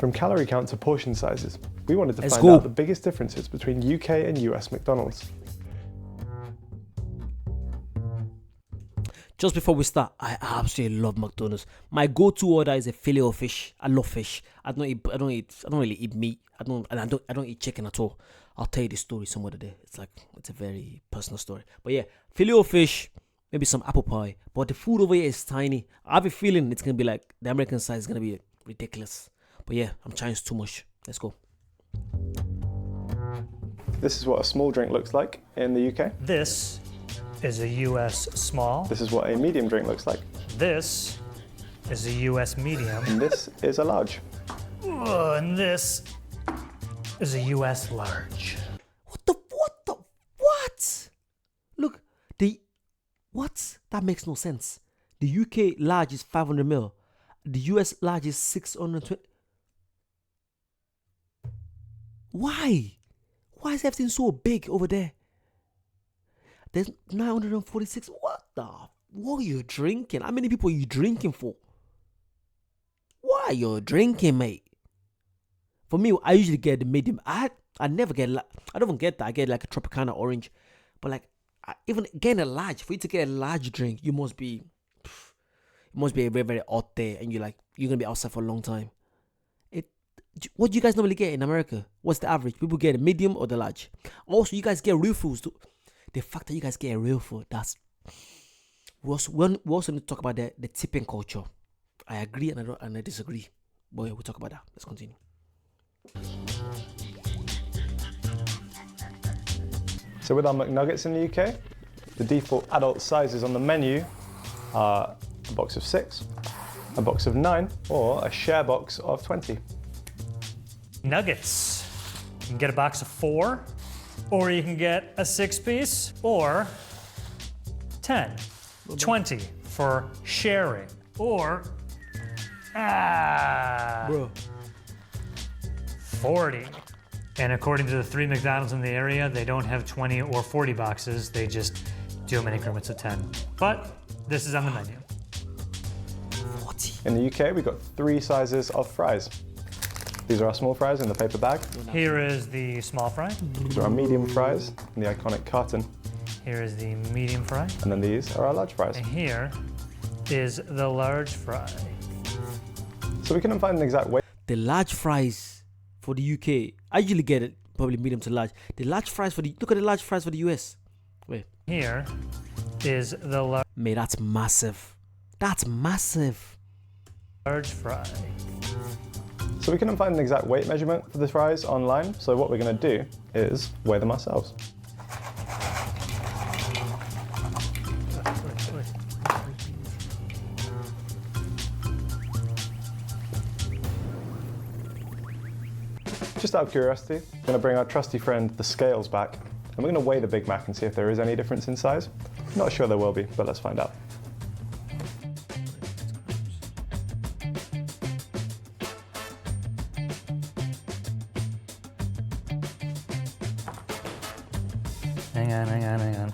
From calorie count to portion sizes, we wanted to find out the biggest differences between UK and US McDonald's. Just before we start, I absolutely love McDonald's. My go-to order is a fillet of fish. I love fish. I don't really eat meat. I don't eat chicken at all. I'll tell you the story some other day. It's a very personal story. But yeah, fillet of fish, maybe some apple pie. But the food over here is tiny. I have a feeling it's gonna be like the American size is gonna be ridiculous. But yeah, I'm trying too much. Let's go. This is what a small drink looks like in the UK. This is a US small. This is what a medium drink looks like. This is a US medium. And this is a large. And this is a US large. What? Look, what? That makes no sense. The UK large is 500 ml. The US large is 620. Why? Why is everything so big over there? There's 946. What are you drinking? How many people are you drinking for? Why are you drinking, mate? For me, I usually get the medium. I never get, I don't even get that. I get like a Tropicana orange. But like, even getting a large, for you to get a large drink, you must be a very, very hot day, and you're going to be outside for a long time. What do you guys normally get in America? What's the average? People get a medium or the large. Also, you guys get real foods too. The fact that you guys get a real food, we also need to talk about the tipping culture. I agree and I disagree. But yeah, we'll talk about that. Let's continue. So with our McNuggets in the UK, the default adult sizes on the menu are a box of 6, a box of 9, or a share box of 20. Nuggets. You can get a box of 4, or you can get a 6-piece, or 10, 20 for sharing, or 40. And according to the 3 McDonald's in the area, they don't have 20 or 40 boxes. They just do them in increments of 10. But this is on the menu. 40. In the UK, we've got 3 sizes of fries. These are our small fries in the paper bag. Here is the small fry. These are our medium fries in the iconic carton. Here is the medium fry. And then these are our large fries. And here is the large fry. So we couldn't find an exact weight. The large fries for the UK, I usually get it probably medium to large. The large fries look at the large fries for the US. Wait. Here is the large. Mate, that's massive. That's massive. Large fry. So we couldn't find an exact weight measurement for the fries online, so what we're going to do is weigh them ourselves. Just out of curiosity, I'm going to bring our trusty friend the scales back, and we're going to weigh the Big Mac and see if there is any difference in size. Not sure there will be, but let's find out. Hang on.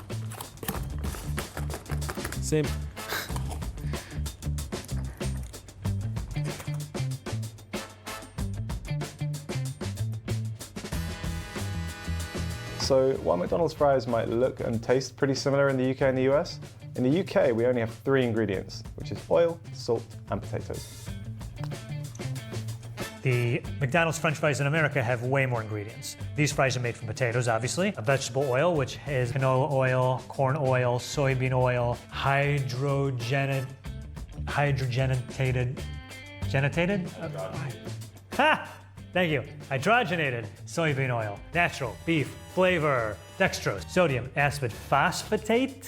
Same. So while McDonald's fries might look and taste pretty similar in the UK and the US, in the UK we only have 3 ingredients, which is oil, salt, and potatoes. The McDonald's French fries in America have way more ingredients. These fries are made from potatoes, obviously, a vegetable oil, which is canola oil, corn oil, soybean oil, hydrogenated, ha! Thank you. Hydrogenated soybean oil, natural beef flavor, dextrose, sodium, acid, pyrophosphate,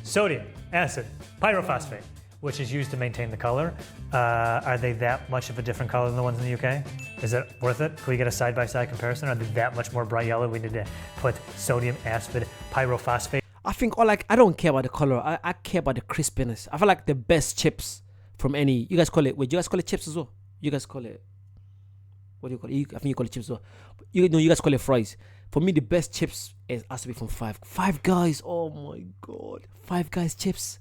sodium, acid, pyrophosphate, which is used to maintain the color. Are they that much of a different color than the ones in the UK? Is it worth it? Can we get a side-by-side comparison? Are they that much more bright yellow? We need to put sodium, acid, pyrophosphate. I think, I don't care about the color. I care about the crispiness. I feel like the best chips from any, you guys call it chips as well? You guys call it, what do you call it? I think you call it chips as well. You guys call it fries. For me, the best chips has to be from Five Guys. Oh my God. Five Guys chips.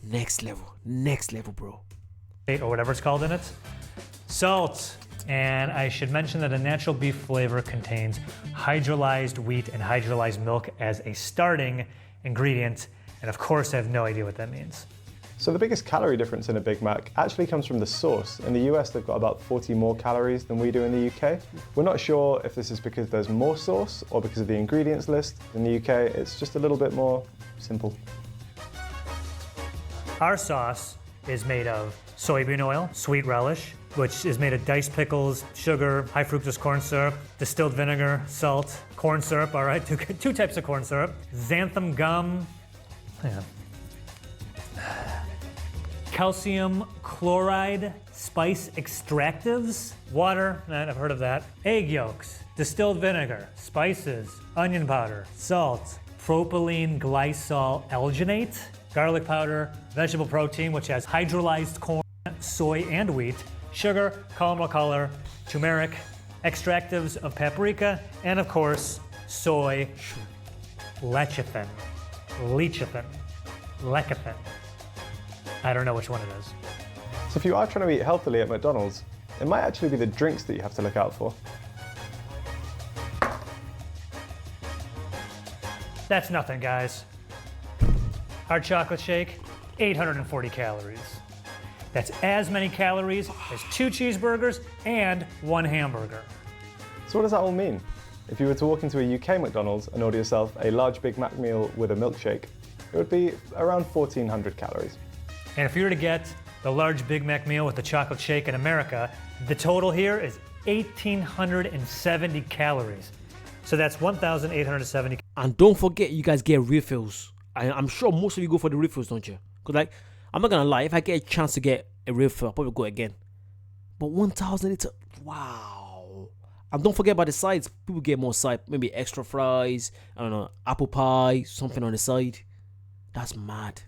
Next level, bro. or whatever it's called in it. Salt. And I should mention that a natural beef flavor contains hydrolyzed wheat and hydrolyzed milk as a starting ingredient. And of course, I have no idea what that means. So the biggest calorie difference in a Big Mac actually comes from the sauce. In the US, they've got about 40 more calories than we do in the UK. We're not sure if this is because there's more sauce or because of the ingredients list. In the UK, it's just a little bit more simple. Our sauce is made of soybean oil, sweet relish, which is made of diced pickles, sugar, high fructose corn syrup, distilled vinegar, salt, corn syrup, all right, two types of corn syrup, xanthan gum, calcium chloride, spice extractives, water, I've heard of that, egg yolks, distilled vinegar, spices, onion powder, salt, propylene glycol alginate, garlic powder, vegetable protein, which has hydrolyzed corn, soy, and wheat, sugar, caramel color, turmeric, extractives of paprika, and of course, soy lecithin, lecithin. I don't know which one it is. So if you are trying to eat healthily at McDonald's, it might actually be the drinks that you have to look out for. That's nothing, guys. Our chocolate shake, 840 calories. That's as many calories as 2 cheeseburgers and 1 hamburger. So what does that all mean? If you were to walk into a UK McDonald's and order yourself a large Big Mac meal with a milkshake, it would be around 1,400 calories. And if you were to get the large Big Mac meal with the chocolate shake in America, the total here is 1,870 calories. So that's 1,870. And don't forget, you guys get refills. I'm sure most of you go for the refills, don't you? Because, like, I'm not gonna lie, if I get a chance to get a refill, I'll probably go again. But 1,000, it's wow. And don't forget about the sides. People get more side, maybe extra fries, I don't know, apple pie, something on the side. That's mad.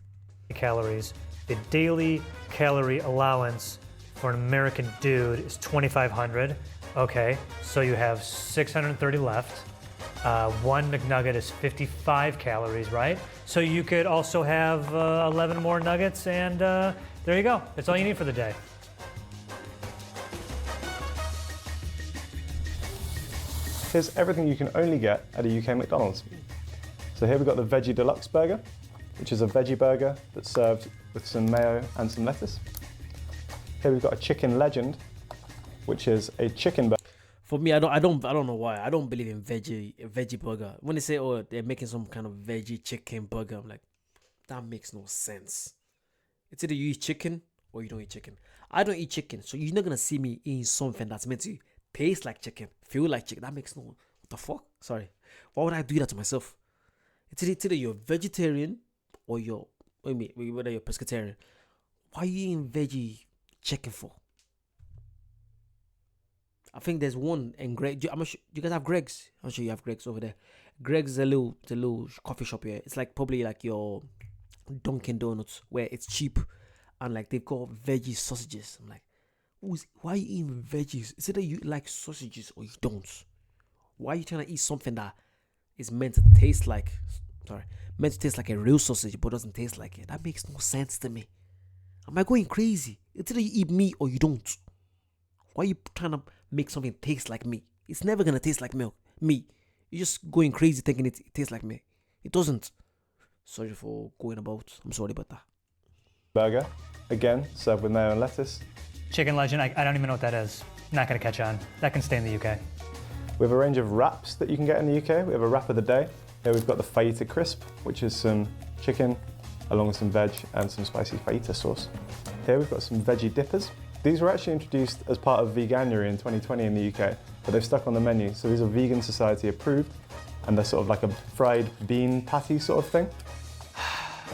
Calories. The daily calorie allowance for an American dude is 2,500. Okay, so you have 630 left. 1 McNugget is 55 calories, right? So you could also have 11 more nuggets, and there you go. That's all you need for the day. Here's everything you can only get at a UK McDonald's. So here we've got the Veggie Deluxe Burger, which is a veggie burger that's served with some mayo and some lettuce. Here we've got a Chicken Legend, which is a chicken burger. For me, I don't know why. I don't believe in veggie burger. When they say, oh, they're making some kind of veggie chicken burger, I'm like, that makes no sense. It's either you eat chicken or you don't eat chicken. I don't eat chicken, so you're not gonna see me eating something that's meant to taste like chicken, feel like chicken. That makes no, what the fuck? Sorry. Why would I do that to myself? It's either you're vegetarian or whether you're pescatarian. Why are you eating veggie chicken for? I think there's one in Greg. I'm not sure, you guys have Greg's? I'm sure you have Greg's over there. Greg's is a little coffee shop here. It's like probably like your Dunkin' Donuts where it's cheap and like they've got veggie sausages. I'm like, why are you eating veggies? Is it that you like sausages or you don't? Why are you trying to eat something that is meant to taste like a real sausage but doesn't taste like it? That makes no sense to me. Am I going crazy? It's either you eat meat or you don't. Why are you trying to make something taste like meat? It's never gonna taste like meat. You're just going crazy thinking it tastes like meat. It doesn't. Sorry for going about. I'm sorry about that. Burger, again, served with mayo and lettuce. Chicken Legend, I don't even know what that is. Not gonna catch on. That can stay in the UK. We have a range of wraps that you can get in the UK. We have a wrap of the day. Here we've got the fajita crisp, which is some chicken along with some veg and some spicy fajita sauce. Here we've got some veggie dippers. These were actually introduced as part of Veganuary in 2020 in the UK, but they've stuck on the menu. So these are Vegan Society approved, and they're sort of like a fried bean patty sort of thing.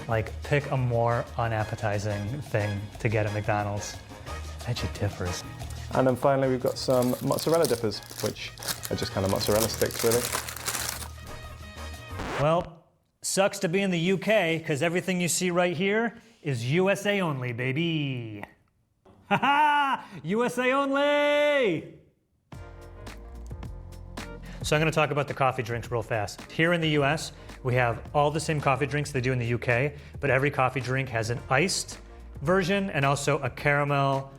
Like, pick a more unappetizing thing to get at McDonald's. Veggie dippers. And then finally we've got some mozzarella dippers, which are just kind of mozzarella sticks really. Well, sucks to be in the UK, because everything you see right here is USA only, baby. Ha-ha! USA only! So I'm going to talk about the coffee drinks real fast. Here in the US, We have all the same coffee drinks they do in the UK, but every coffee drink has an iced version and also a caramel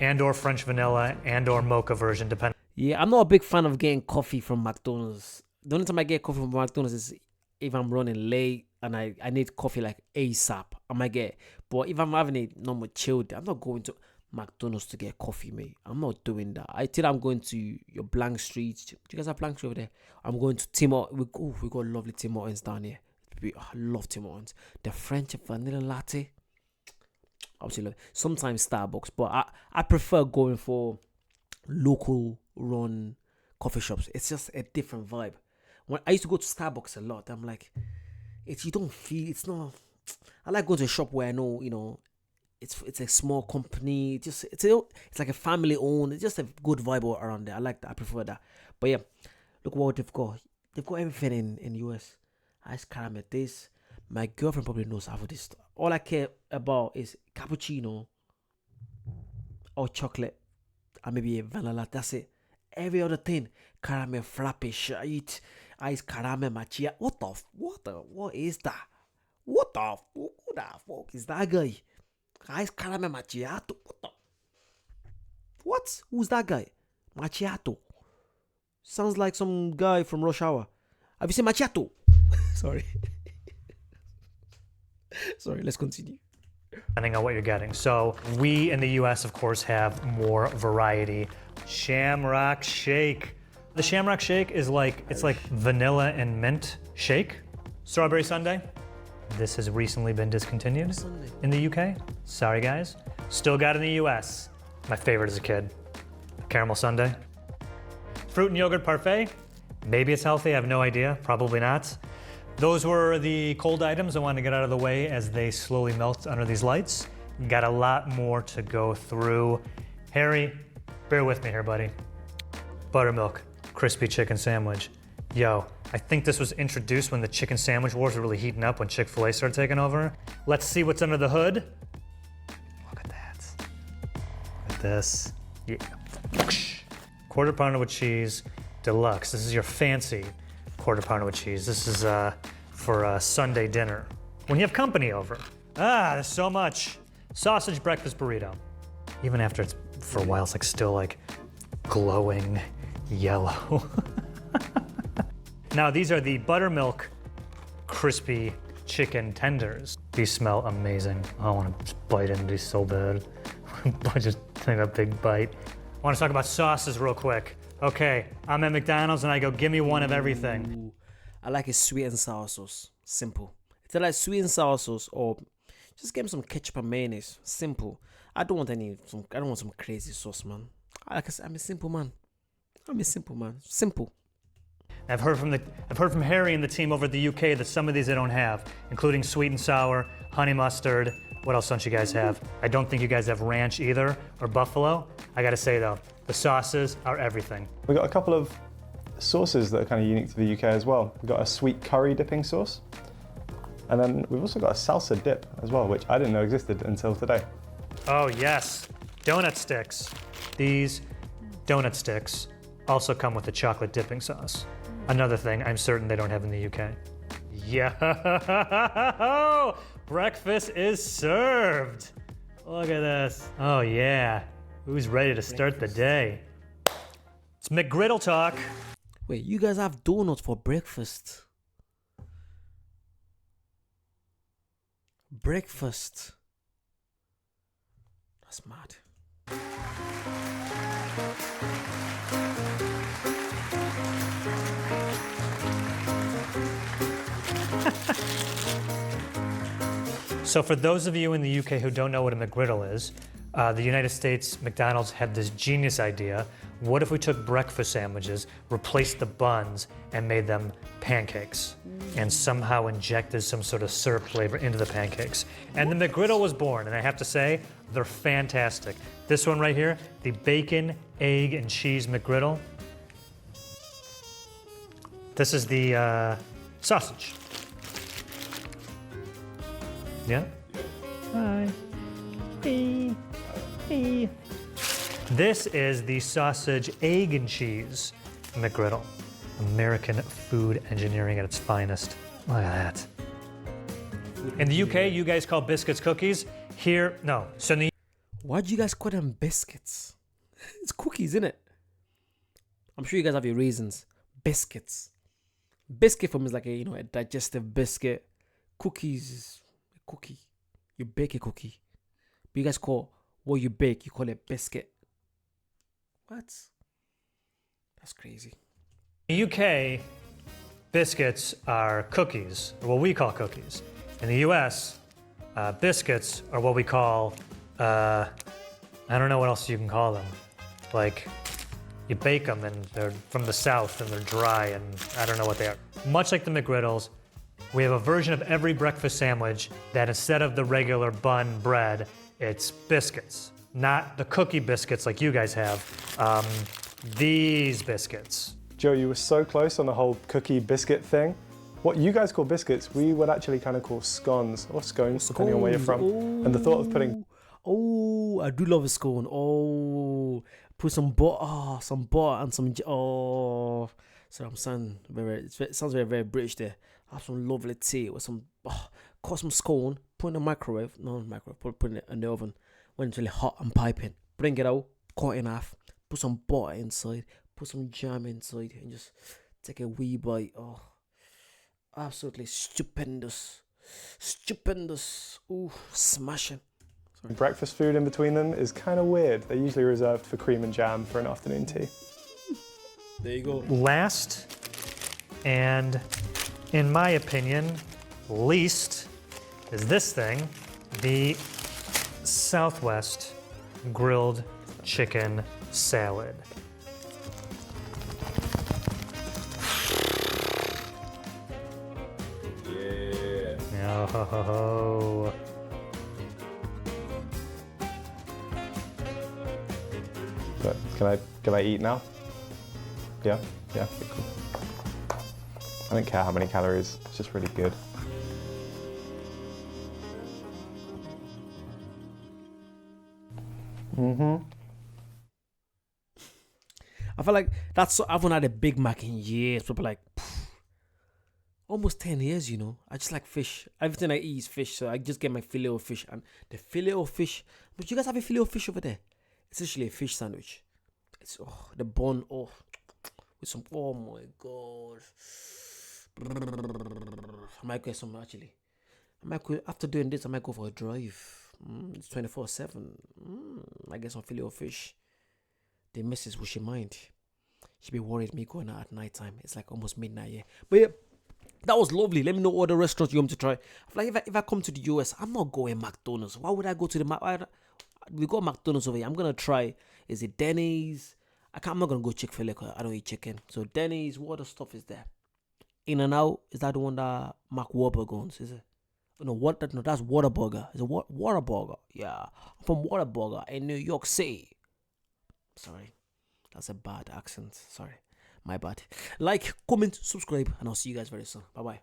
and or French vanilla and or mocha version, depending. Yeah, I'm not a big fan of getting coffee from McDonald's. The only time I get coffee from McDonald's is if I'm running late and I need coffee like ASAP. I might get it. But if I'm having a normal chill day, I'm not going to McDonald's to get coffee, mate. I'm not doing that. I think I'm going to your Blank Street. Do you guys have Blank Street over there? I'm going to Tim Hortons. We got lovely Tim Hortons down here. I love Tim Hortons. The French vanilla latte. Obviously, love it. Sometimes Starbucks, but I prefer going for local run coffee shops. It's just a different vibe. When I used to go to Starbucks a lot, I'm like, you don't feel, it's not. I like going to a shop where I know, it's a small company. It's like a family owned. It's just a good vibe around there. I like that. I prefer that. But yeah, look what they've got. They've got everything in US. Ice caramel. This, my girlfriend probably knows half of this stuff. All I care about is cappuccino or chocolate and maybe a vanilla. That's it. Every other thing, caramel frappe, shite, ice caramel macchiato. What is that? What the fuck is that guy? Ice caramel macchiato. What? Who's that guy? Macchiato. Sounds like some guy from Rush Hour. Have you seen macchiato? Sorry. Sorry, let's continue. Depending on what you're getting. So we in the US, of course, have more variety. Shamrock Shake. The Shamrock Shake is it's like vanilla and mint shake. Strawberry sundae. This has recently been discontinued in the UK. Sorry, guys. Still got it in the US. My favorite as a kid. Caramel sundae. Fruit and yogurt parfait. Maybe it's healthy, I have no idea. Probably not. Those were the cold items I wanted to get out of the way as they slowly melt under these lights. Got a lot more to go through. Harry, bear with me here, buddy. Buttermilk, crispy chicken sandwich. Yo, I think this was introduced when the chicken sandwich wars were really heating up when Chick-fil-A started taking over. Let's see what's under the hood. Look at that. Look at this. Yeah. Quarter pounder with cheese, deluxe. This is your fancy quarter pounder with cheese. This is for a Sunday dinner. When you have company over. There's so much. Sausage breakfast burrito. Even after it's, for a while, it's still glowing yellow. Now these are the buttermilk crispy chicken tenders. These smell amazing. I want to just bite into these so bad. Just take a big bite. I want to talk about sauces real quick. Okay, I'm at McDonald's and I go, give me one of everything. Ooh, I like a sweet and sour sauce. Simple. If I like sweet and sour sauce, or just give me some ketchup and mayonnaise. Simple. I don't want some crazy sauce, man. Like I said, I'm a simple man. Simple. I've heard from Harry and the team over at the UK that some of these they don't have, including sweet and sour, honey mustard. What else don't you guys have? I don't think you guys have ranch either, or buffalo. I gotta say though, the sauces are everything. We've got a couple of sauces that are kind of unique to the UK as well. We've got a sweet curry dipping sauce. And then we've also got a salsa dip as well, which I didn't know existed until today. Oh yes, donut sticks. These donut sticks also come with a chocolate dipping sauce. Another thing I'm certain they don't have in the UK. Yo, breakfast is served. Look at this. Oh yeah, who's ready to start the day? It's McGriddle talk. Wait, you guys have donuts for breakfast? Breakfast. That's mad. So for those of you in the UK who don't know what a McGriddle is, the United States McDonald's had this genius idea. What if we took breakfast sandwiches, replaced the buns, and made them pancakes, and somehow injected some sort of syrup flavor into the pancakes? And the McGriddle was born, and I have to say, they're fantastic. This one right here, the bacon, egg, and cheese McGriddle. This is the sausage. Yeah? Hi. Hey. Hey. This is the sausage, egg, and cheese McGriddle. American food engineering at its finest. Look at that. In the UK, you guys call biscuits cookies. Here, no. So in the Why'd you guys call them biscuits? It's cookies, isn't it? I'm sure you guys have your reasons. Biscuits. Biscuit for me is like a digestive biscuit. Cookies is a cookie. You bake a cookie. But you guys call what you bake, you call it biscuit. What? That's crazy. UK, biscuits are cookies, or what we call cookies. In the US, biscuits are what we call, I don't know what else you can call them. Like, you bake them and they're from the South and they're dry and I don't know what they are. Much like the McGriddles, we have a version of every breakfast sandwich that instead of the regular bun bread, it's biscuits. Not the cookie biscuits like you guys have. These biscuits. Joe, you were so close on the whole cookie biscuit thing. What you guys call biscuits, we would actually kind of call scones or scones, depending on where you're from. And the thought of putting... Oh, I do love a scone. Oh, put some butter and some... Oh, so I'm saying, it sounds very, very British there. Have some lovely tea with some... cut some scone, put in the microwave. No, microwave, put it in the oven. When it's really hot and piping. Bring it out, cut it in half, put some butter inside, put some jam inside, and just take a wee bite. Oh, absolutely stupendous. Stupendous. Ooh, smashing. Sorry. Breakfast food in between them is kind of weird. They're usually reserved for cream and jam for an afternoon tea. There you go. Last, and in my opinion, least, is this thing, the Southwest grilled chicken salad. Yeah. Oh. But can I eat now? Yeah, cool. I don't care how many calories. It's just really good. I feel like I haven't had a Big Mac in years. Probably like almost 10 years, you know. I just like fish. Everything I eat is fish, so I just get my filet of fish. And the filet of fish, but you guys have a filet of fish over there? It's actually a fish sandwich. It's the bun with some. Oh my god! I might get some actually. After doing this, I might go for a drive. It's 24/7. I get some filet of fish. The missus, will she mind? She'd be worried me going out at night time. It's like almost midnight, yeah. But yeah, that was lovely. Let me know what other restaurants you want me to try. I feel like if I come to the US, I'm not going McDonald's. Why would I go to the we got McDonald's over here. I'm gonna try. Is it Denny's? I'm not gonna go Chick-fil-A because I don't eat chicken. So Denny's, what other stuff is there? In-N-Out, is that the one that Mark Wahlberg owns? Is it? No, that's Whataburger. Is it Whataburger? Yeah, I'm from Whataburger in New York City. Sorry, that's a bad accent. Sorry, my bad. Like, comment, subscribe, and I'll see you guys very soon. Bye bye.